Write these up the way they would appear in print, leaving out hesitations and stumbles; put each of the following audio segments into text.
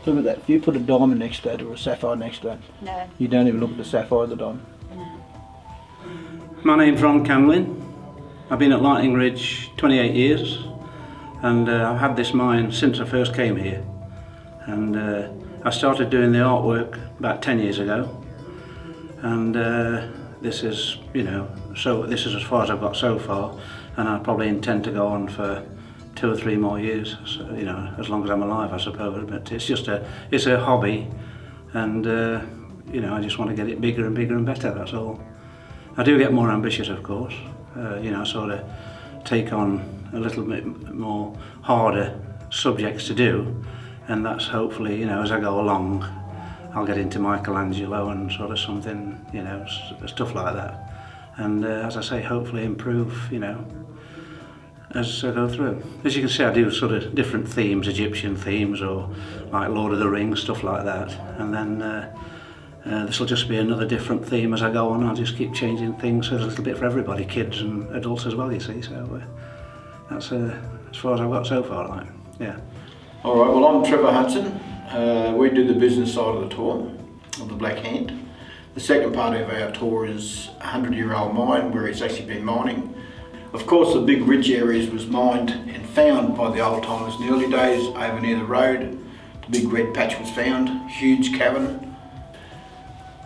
Look at that. If you put a diamond next to that or a sapphire next to that, No. you don't even look at the sapphire or the diamond. My name's Ron Camlin. I've been at Lightning Ridge 28 years, and I've had this mine since I first came here. And I started doing the artwork about 10 years ago, and this is, this is as far as I've got so far, and I probably intend to go on for 2 or 3 more years, so, as long as I'm alive, I suppose. But it's just it's a hobby, and I just want to get it bigger and bigger and better. That's all. I do get more ambitious, of course. Sort of take on a little bit more harder subjects to do, and that's hopefully, as I go along, I'll get into Michelangelo and sort of something, stuff like that. And as I say, hopefully improve, as I go through. As you can see, I do sort of different themes, Egyptian themes, or like Lord of the Rings, stuff like that. And then this will just be another different theme as I go on. I'll just keep changing things. There's a little bit for everybody, kids and adults as well, you see. So that's as far as I've got so far, like, yeah. All right, well, I'm Trevor Hudson. We do the business side of the tour, of the Black Hand. The second part of our tour is a 100-year-old mine where it's actually been mining. Of course, the big ridge areas was mined and found by the old timers in the early days over near the road. The big red patch was found, huge cavern.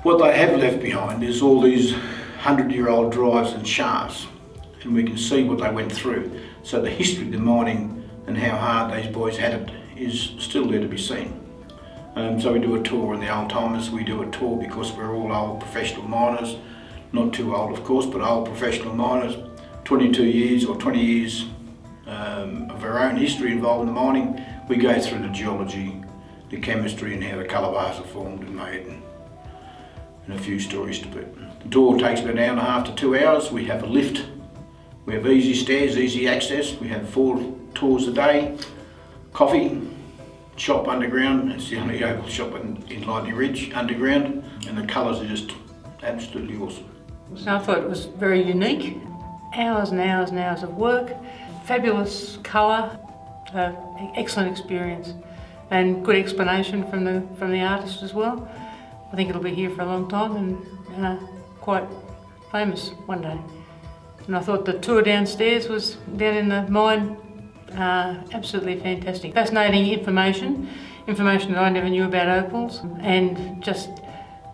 What they have left behind is all these 100-year-old drives and shafts, and we can see what they went through. So the history of the mining and how hard these boys had it is still there to be seen. So we do a tour in the old timers. We do a tour because we're all old professional miners, not too old of course, but old professional miners. 22 years or 20 years of our own history involved in the mining. We go through the geology, the chemistry and how the colour bars are formed and made, and a few stories to boot. The tour takes about an hour and a half to 2 hours. We have a lift, we have easy stairs, easy access. We have 4 tours a day, coffee, shop underground. It's the only oval shop in Lightning Ridge underground, and the colours are just absolutely awesome. So I thought it was very unique. Hours and hours and hours of work, fabulous colour, excellent experience, and good explanation from the artist as well. I think it'll be here for a long time and quite famous one day. And I thought the tour downstairs was down in the mine, absolutely fantastic. Fascinating information that I never knew about opals, and just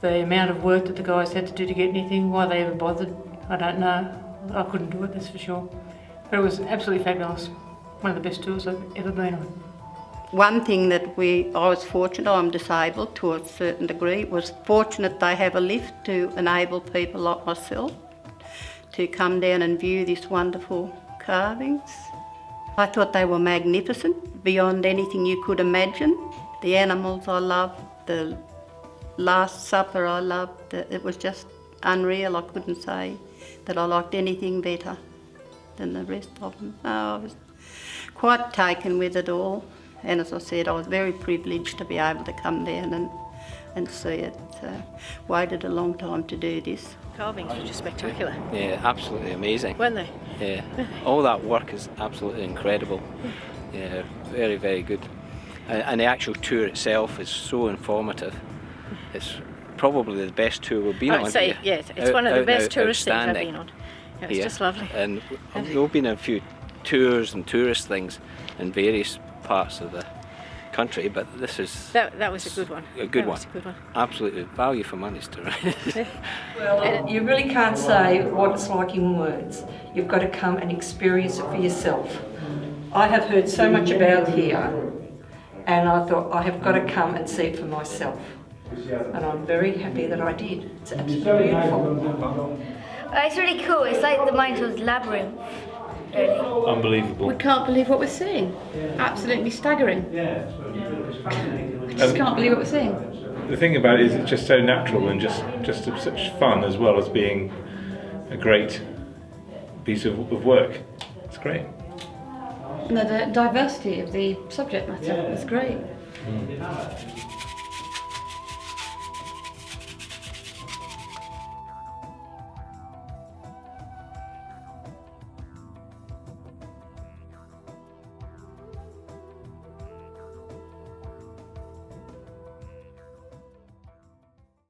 the amount of work that the guys had to do to get anything, why they ever bothered, I don't know. I couldn't do it, that's for sure. But it was absolutely fabulous. One of the best tours I've ever been on. One thing that I was fortunate, I'm disabled to a certain degree, was fortunate they have a lift to enable people like myself to come down and view these wonderful carvings. I thought they were magnificent, beyond anything you could imagine. The animals I loved, the Last Supper I loved, it was just unreal. I couldn't say that I liked anything better than the rest of them. I was quite taken with it all, and as I said, I was very privileged to be able to come down and see it. Waited a long time to do this. Carvings were just spectacular. Yeah, absolutely amazing. Weren't they? Yeah, all that work is absolutely incredible. Yeah, very, very good. And the actual tour itself is so informative. It's probably the best tour we've been on. Say, yes, it's one of the best tourist things I've been on. It was just lovely. And we've been on a few tours and tourist things in various parts of the country, but this is... That was a good one. A good that one. Was a good one. Absolutely value for money tour. Well, you really can't say what it's like in words. You've got to come and experience it for yourself. I have heard so much about here, and I thought I have got to come and see it for myself. And I'm very happy that I did. It's absolutely beautiful. It's really cool. It's like the Mind's Labyrinth. Really. Unbelievable. We can't believe what we're seeing. Absolutely staggering. I just can't believe what we're seeing. The thing about it is it's just so natural and just such fun, as well as being a great piece of work. It's great. And the diversity of the subject matter is great.